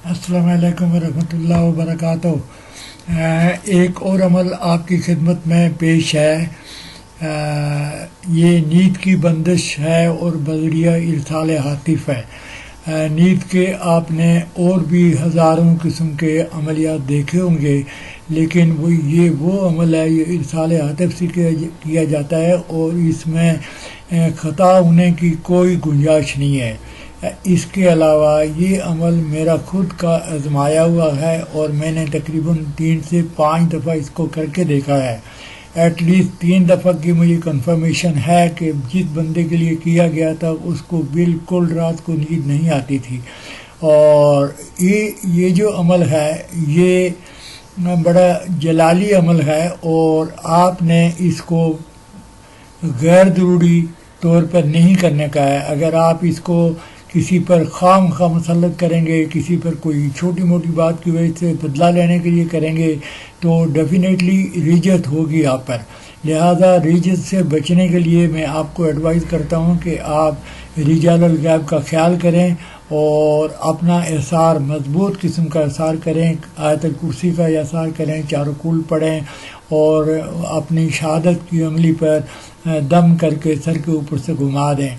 अस्सलाम वालेकुम वरहमतुल्लाहि वबरकातुहू। एक और अमल आपकी खिदमत में पेश है। ये नींद की बंदिश है और बजरिया इरसाल हातिफ है। नींद के आपने और भी हज़ारों किस्म के अमलियात देखे होंगे, लेकिन वो अमल है, ये इरसाल हातिफ से किया जाता है और इसमें ख़ता होने की कोई गुंजाइश नहीं है। इसके अलावा ये अमल मेरा खुद का आजमाया हुआ है और मैंने तकरीबन 3 से 5 दफ़ा इसको करके देखा है। एटलीस्ट 3 दफ़ा की मुझे कंफर्मेशन है कि जिस बंदे के लिए किया गया था उसको बिल्कुल रात को नींद नहीं आती थी। और ये जो अमल है ये बड़ा जलाली अमल है और आपने इसको गैर ज़रूरी तौर पर नहीं करने का है। अगर आप इसको किसी पर खामखा मुसल्लत करेंगे, किसी पर कोई छोटी मोटी बात की वजह से बदला लेने के लिए करेंगे तो डेफिनेटली रिजत होगी आप पर। लिहाजा रिजत से बचने के लिए मैं आपको एडवाइस करता हूँ कि आप रिजाल गैब का ख्याल करें और अपना एसार मजबूत किस्म का एसार करें, आयतल कुर्सी का एसार करें, चारों कुल पढ़ें और अपनी शहादत की उंगली पर दम करके सर के ऊपर से घुमा दें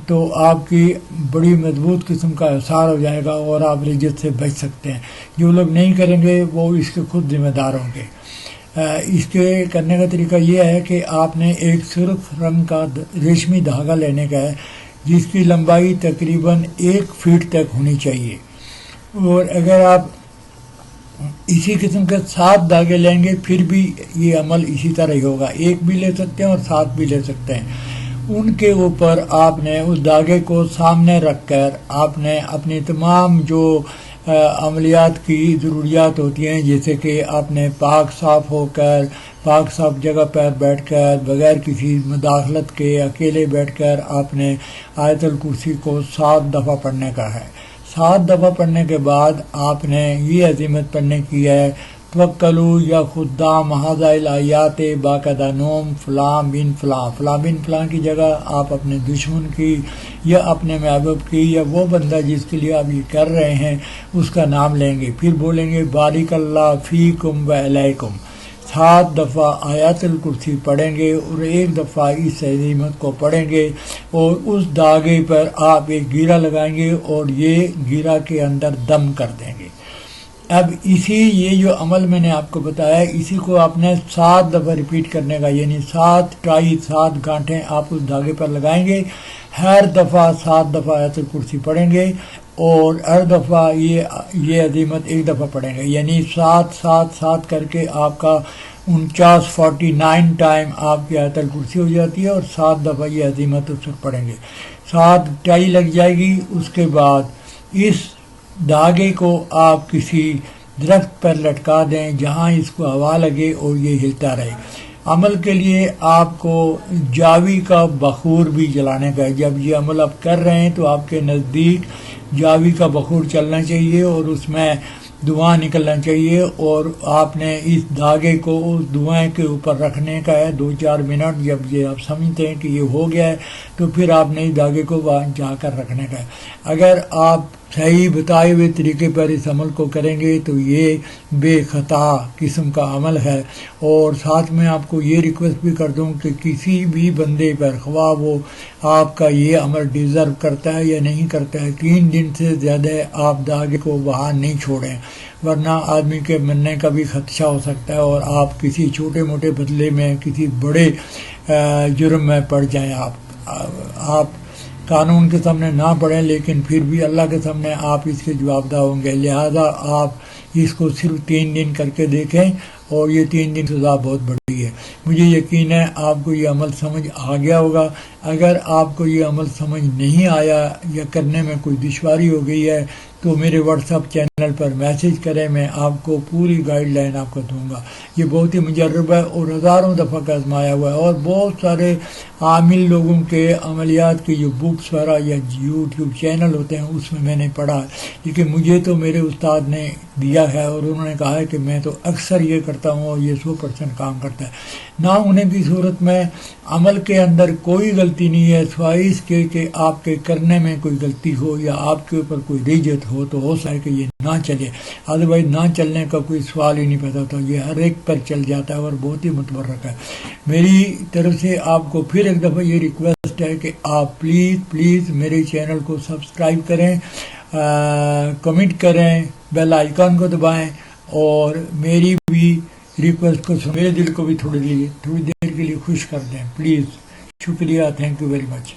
तो आपकी बड़ी मजबूत किस्म का एसार हो जाएगा और आप रिजत से बच सकते हैं। जो लोग नहीं करेंगे वो इसके खुद जिम्मेदार होंगे। इसके करने का तरीका ये है कि आपने एक सुर्ख रंग का रेशमी धागा लेने का है जिसकी लंबाई तकरीबन 1 फीट तक होनी चाहिए। और अगर आप इसी किस्म के 7 धागे लेंगे फिर भी ये अमल इसी तरह ही होगा। 1 भी ले सकते हैं और 7 भी ले सकते हैं। उनके ऊपर आपने उस धागे को सामने रखकर आपने अपनी तमाम जो अमलियात की ज़रूरियात होती हैं, जैसे कि आपने पाक साफ़ होकर पाक साफ़ जगह पर बैठकर बग़ैर किसी मुदाखलत के अकेले बैठकर आपने आयतुल कुर्सी को 7 दफ़ा पढ़ने का है। 7 दफ़ा पढ़ने के बाद आपने ये अज़ीमत पढ़ने की है, तवक्कलू या खुद्दाम हाज़ाइल आयात बाकायदा नोम फ़लाँ बिन फ़लाँ। फ़लाँ बिन फ़लाँ की जगह आप अपने दुश्मन की या अपने महबूब की या वो बंदा जिसके लिए आप ये कर रहे हैं उसका नाम लेंगे। फिर बोलेंगे बारिक अल्लाह फ़ीकुम व अलैकुम। 7 दफ़ा आयतुल कुर्सी पढ़ेंगे और 1 दफ़ा इस अज़ीमत को पढ़ेंगे और उस धागे पर आप एक गिरा लगाएंगे और ये गिरा के अंदर दम कर देंगे। अब ये जो अमल मैंने आपको बताया इसी को आपने 7 दफ़ा रिपीट करने का, यानी 7 टाई 7 गांठें आप उस धागे पर लगाएंगे। हर दफ़ा 7 दफ़ा आयतुल कुर्सी पढ़ेंगे और हर दफ़ा ये अज़ीमत 1 दफ़ा पढ़ेंगे, यानी 7 7 7 करके आपका 49 टाइम आपकी आयतुल कुर्सी हो जाती है और 7 दफ़ा ये अज़ीमत उस पर पढ़ेंगे। 7 टाई लग जाएगी। उसके बाद इस धागे को आप किसी दरख्त पर लटका दें जहां इसको हवा लगे और ये हिलता रहे। अमल के लिए आपको जावी का बखूर भी जलाने का है। जब ये अमल आप कर रहे हैं तो आपके नज़दीक जावी का बखूर चलना चाहिए और उसमें धुआं निकलना चाहिए और आपने इस धागे को उस धुआं के ऊपर रखने का है 2-4 मिनट। जब ये आप समझते हैं कि ये हो गया है तो फिर आपने इस धागे को वहाँ जाकर रखने का है। अगर आप सही बताए हुए तरीके पर इस अमल को करेंगे तो ये बेखता किस्म का अमल है। और साथ में आपको ये रिक्वेस्ट भी कर दूं कि किसी भी बंदे पर ख्वाह वो आपका ये अमल डिज़र्व करता है या नहीं करता है, 3 दिन से ज़्यादा आप धागे को बाहर नहीं छोड़ें, वरना आदमी के मरने का भी खदशा हो सकता है और आप किसी छोटे मोटे बदले में किसी बड़े जुर्म में पड़ जाएं। आप कानून के सामने ना पढ़ें लेकिन फिर भी अल्लाह के सामने आप इसके जवाबदार होंगे। लिहाजा आप इसको सिर्फ 3 दिन करके देखें और ये 3 दिन सज़ा बहुत बड़ी है। मुझे यकीन है आपको ये अमल समझ आ गया होगा। अगर आपको ये अमल समझ नहीं आया या करने में कोई दुश्वारी हो गई है तो मेरे व्हाट्सएप चैनल पर मैसेज करें, मैं आपको पूरी गाइडलाइन आपको दूंगा। ये बहुत ही मुजर्रब है और हज़ारों दफ़ा का आजमाया हुआ है और बहुत सारे आमिल लोगों के अमलियात की जो बुक्स वगैरह या यूट्यूब चैनल होते हैं उसमें मैंने पढ़ा। लेकिन मुझे तो मेरे उस्ताद ने दिया है और उन्होंने कहा है कि मैं तो अक्सर ये करता हूँ और ये 100% काम करता है। ना होने की सूरत में अमल के अंदर कोई गलती नहीं है सिवाय इसके कि आपके करने में कोई गलती हो या आपके ऊपर कोई रिजत ہو تو ہو سکتا ہے کہ یہ نہ چلے، ادروائز نہ چلنے کا کوئی سوال ہی نہیں پیدا ہوتا، یہ ہر ایک پر چل جاتا ہے اور بہت ہی متبرک ہے۔ میری طرف سے آپ کو پھر ایک دفعہ یہ ریکویسٹ ہے کہ آپ پلیز میرے چینل کو سبسکرائب کریں، کمنٹ کریں، بیل آئیکن کو دبائیں، اور میری بھی ریکویسٹ کو میرے دل کو بھی تھوڑی دیر کے لیے خوش کر دیں پلیز۔ شکریہ، تھینک یو ویری مچ۔